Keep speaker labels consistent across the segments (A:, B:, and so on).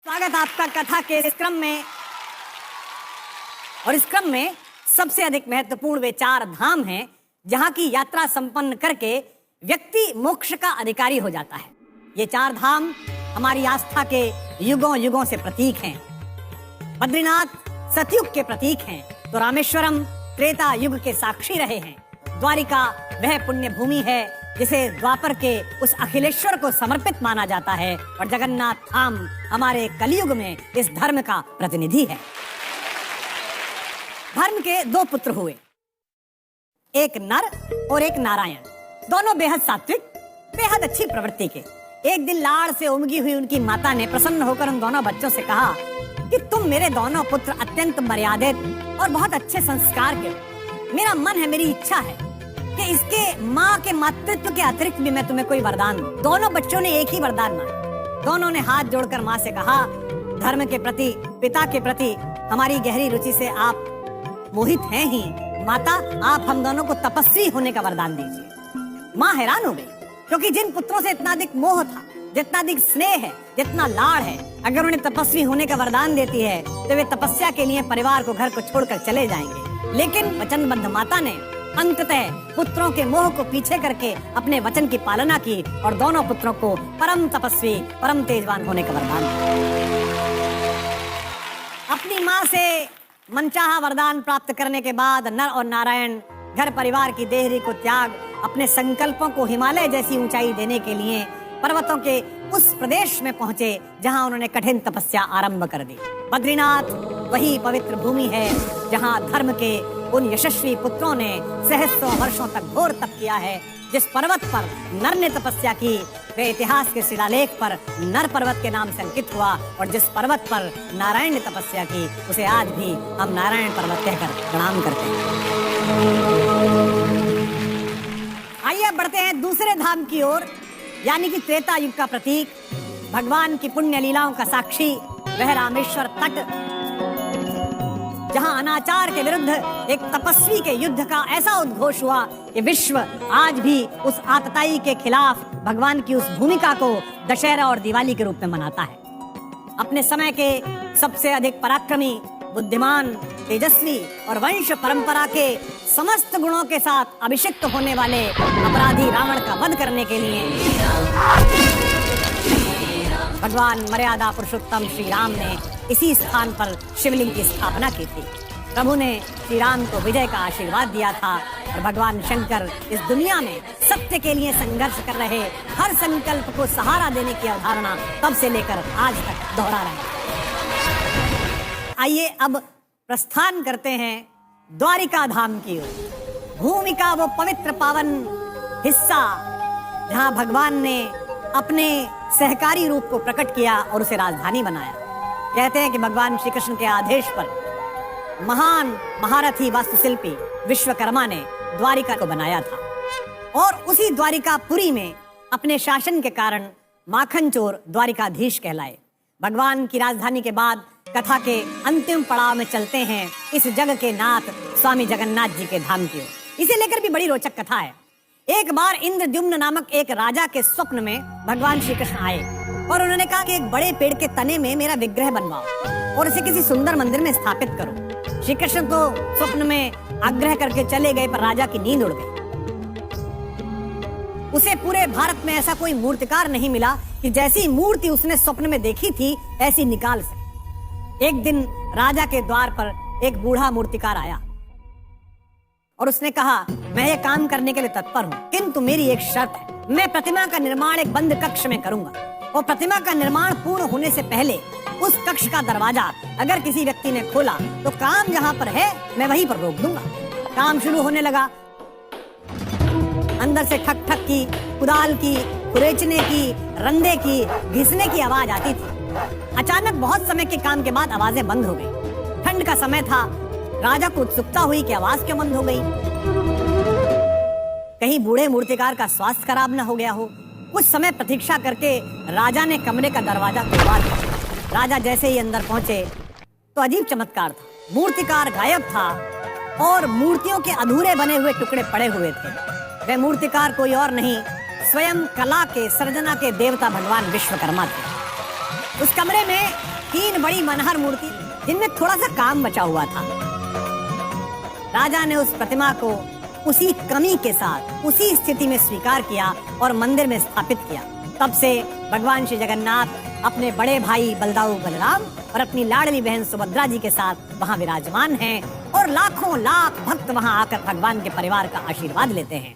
A: स्वागत आपका कथा के इस क्रम में। और इस क्रम में सबसे अधिक महत्वपूर्ण वे 4 धाम हैं जहां की यात्रा संपन्न करके व्यक्ति मोक्ष का अधिकारी हो जाता है। ये 4 धाम हमारी आस्था के युगों युगों से प्रतीक हैं। बद्रीनाथ सतयुग के प्रतीक हैं तो रामेश्वरम त्रेता युग के साक्षी रहे हैं। द्वारिका वह पुण्य भूमि है जिसे द्वापर के उस अखिलेश्वर को समर्पित माना जाता है और जगन्नाथ धाम हमारे कलयुग में इस धर्म का प्रतिनिधि है। धर्म के 2 पुत्र हुए, एक नर और एक नारायण। दोनों बेहद सात्विक, बेहद अच्छी प्रवृत्ति के। एक दिन लाड़ से उमगी हुई उनकी माता ने प्रसन्न होकर उन दोनों बच्चों से कहा कि तुम मेरे दोनों पुत्र अत्यंत मर्यादित और बहुत अच्छे संस्कार के हो। मेरा मन है, मेरी इच्छा है कि इसके माँ के मातृत्व के अतिरिक्त भी मैं तुम्हें कोई वरदान दूं। दोनों बच्चों ने एक ही वरदान मांगा। दोनों ने हाथ जोड़कर माँ से कहा, धर्म के प्रति, पिता के प्रति हमारी गहरी रुचि से आप मोहित हैं ही। माता, आप हम दोनों को तपस्वी होने का वरदान दीजिए। माँ हैरान हो गई, क्योंकि जिन पुत्रों से इतना अधिक मोह था, जितना अधिक स्नेह है, जितना लाड़ है, अगर उन्हें तपस्वी होने का वरदान देती है तो वे तपस्या के लिए परिवार को, घर को छोड़कर चले जाएंगे। लेकिन वचनबद्ध माता ने अंततः पुत्रों के मोह को पीछे करके अपने वचन की पालना की और दोनों पुत्रों को परम तपस्वी, परम तेजवान होने का वरदान दिया। अपनी माँ से मनचाहा वरदान प्राप्त करने के बाद नर और नारायण घर परिवार की देहरी को त्याग अपने संकल्पों को हिमालय जैसी ऊंचाई देने के लिए पर्वतों के उस प्रदेश में पहुंचे जहां उन्होंने कठिन तपस्या आरंभ कर दी। बद्रीनाथ वही पवित्र भूमि है जहां धर्म के उन यशस्वी पुत्रों ने सहस्रों वर्षों तक घोर तप किया है। जिस पर्वत पर नर ने तपस्या की वे इतिहास के शिलालेख पर नर पर्वत के नाम से अंकित हुआ और जिस पर्वत पर नारायण ने तपस्या की उसे आज भी हम नारायण पर्वत कहकर प्रणाम करते हैं। आइए बढ़ते हैं दूसरे धाम की ओर, यानी कि त्रेता युग का प्रतीक, भगवान की पुण्य लीलाओं का साक्षी वह रामेश्वर तट, जहां अनाचार के विरुद्ध एक तपस्वी के युद्ध का ऐसा उद्घोष हुआ कि विश्व आज भी उस आतताई के खिलाफ भगवान की उस भूमिका को दशहरा और दिवाली के रूप में मनाता है। अपने समय के सबसे अधिक पराक्रमी, बुद्धिमान, तेजस्वी और वंश परंपरा के समस्त गुणों के साथ अभिषिक्त होने वाले अपराधी रावण का वध करने के लिए भगवान मर्यादा पुरुषोत्तम श्री राम ने इसी स्थान पर शिवलिंग की स्थापना की थी। प्रभु ने श्री राम को विजय का आशीर्वाद दिया था और भगवान शंकर इस दुनिया में सत्य के लिए संघर्ष कर रहे हर संकल्प को सहारा देने की अवधारणा तब से लेकर आज तक दोहरा रहे हैं। आइए अब प्रस्थान करते हैं द्वारिका धाम की ओर। भूमि का वो पवित्र पावन हिस्सा जहां भगवान ने अपने सहकारी रूप को प्रकट किया और उसे राजधानी बनाया। कहते हैं कि भगवान श्री कृष्ण के आदेश पर महान महारथी वास्तुशिल्पी विश्वकर्मा ने द्वारिका को बनाया था और उसी द्वारिकापुरी में अपने शासन के कारण माखन चोर द्वारिकाधीश कहलाए। भगवान की राजधानी के बाद कथा के अंतिम पड़ाव में चलते हैं इस जग के नाथ स्वामी जगन्नाथ जी के धाम की ओर। इसे लेकर भी बड़ी रोचक कथा है। एक बार इंद्रद्युम्न नामक एक राजा के स्वप्न में भगवान श्री कृष्ण आए और उन्होंने कहा कि एक बड़े पेड़ के तने में मेरा विग्रह बनवाओ और इसे किसी सुंदर मंदिर में स्थापित करो। श्री कृष्ण तो स्वप्न में आग्रह करके चले गए, पर राजा की नींद उड़ गई। उसे पूरे भारत में ऐसा कोई मूर्तिकार नहीं मिला कि जैसी मूर्ति उसने स्वप्न में देखी थी ऐसी निकाल सके। एक दिन राजा के द्वार पर एक बूढ़ा मूर्तिकार आया और उसने कहा, मैं ये काम करने के लिए तत्पर हूँ, किंतु मेरी एक शर्त है। मैं प्रतिमा का निर्माण एक बंद कक्ष में करूंगा और प्रतिमा का निर्माण पूर्ण होने से पहले उस कक्ष का दरवाजा अगर किसी व्यक्ति ने खोला तो काम जहाँ पर है मैं वहीं पर रोक दूंगा। काम शुरू होने लगा। अंदर से ठक ठक की, कुदाल की, कुरेचने की, रंधे की, घिसने की आवाज आती थी। अचानक बहुत समय के काम के बाद आवाजें बंद हो गई। ठंड का समय था। राजा को उत्सुकता हुई कि आवाज क्यों बंद हो गई। कहीं बूढ़े मूर्तिकार का स्वास्थ्य खराब न हो गया हो। कुछ समय प्रतीक्षा करके राजा ने कमरे का दरवाजा खुलवा दिया। राजा जैसे ही अंदर पहुंचे तो अजीब चमत्कार था। मूर्तिकार गायब था और मूर्तियों के अधूरे बने हुए टुकड़े पड़े हुए थे। वह मूर्तिकार कोई और नहीं, स्वयं कला के, सर्जना के देवता भगवान विश्वकर्मा थे। उस कमरे में 3 बड़ी मनहर मूर्ति जिनमें थोड़ा सा काम बचा हुआ था। राजा ने उस प्रतिमा को उसी कमी के साथ उसी स्थिति में स्वीकार किया और मंदिर में स्थापित किया। तब से भगवान श्री जगन्नाथ अपने बड़े भाई बलदाऊ बलराम और अपनी लाडली बहन सुभद्रा जी के साथ वहां विराजमान हैं और लाखों लाख भक्त वहां आकर भगवान के परिवार का आशीर्वाद लेते हैं।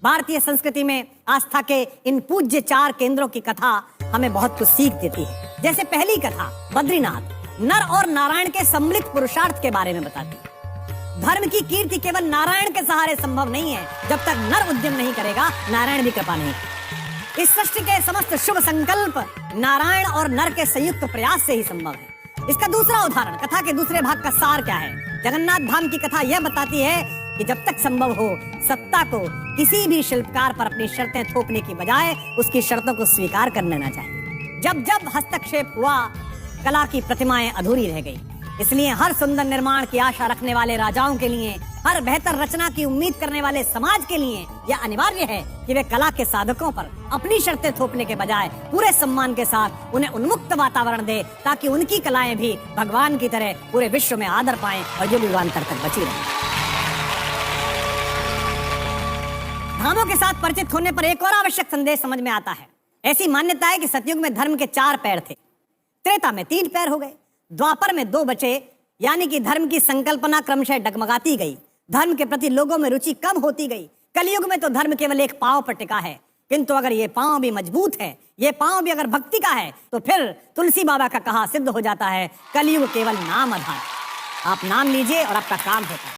A: भारतीय संस्कृति में आस्था के इन पूज्य 4 केंद्रों की कथा हमें बहुत कुछ सीख देती है। जैसे पहली कथा बद्रीनाथ नर और नारायण के सम्मिलित पुरुषार्थ के बारे में बताती है। धर्म की कीर्ति केवल नारायण के सहारे संभव नहीं है। जब तक नर उद्यम नहीं करेगा, नारायण भी कृपा नहीं। इस सृष्टि के समस्त शुभ संकल्प नारायण और नर के संयुक्त प्रयास से ही संभव है। इसका दूसरा उदाहरण, कथा के दूसरे भाग का सार क्या है? जगन्नाथ धाम की कथा यह बताती है कि जब तक संभव हो, सत्ता को किसी भी शिल्पकार पर अपनी शर्तें थोपने की बजाय उसकी शर्तों को स्वीकार कर लेना चाहिए। जब जब हस्तक्षेप हुआ, कला की प्रतिमाएं अधूरी रह गई। इसलिए हर सुंदर निर्माण की आशा रखने वाले राजाओं के लिए, हर बेहतर रचना की उम्मीद करने वाले समाज के लिए यह अनिवार्य है कि वे कला के साधकों पर अपनी शर्तें थोपने के बजाय पूरे सम्मान के साथ उन्हें उन्मुक्त वातावरण दे, ताकि उनकी कलाएं भी भगवान की तरह पूरे विश्व में आदर पाएं और युगांतर तक बची रहें। धामों के साथ परिचित होने पर एक और आवश्यक संदेश समझ में आता है। ऐसी मान्यता है कि सतयुग में धर्म के 4 पैर थे, त्रेता में 3 पैर हो गए, द्वापर में 2 बचे, यानी कि धर्म की संकल्पना क्रमशः डगमगाती गई। धर्म के प्रति लोगों में रुचि कम होती गई। कलयुग में तो धर्म केवल एक पांव पर टिका है, किंतु अगर ये पांव भी मजबूत है, ये पांव भी अगर भक्ति का है, तो फिर तुलसी बाबा का कहा सिद्ध हो जाता है, कलयुग केवल नाम आधार। आप नाम लीजिए और आपका काम होता है।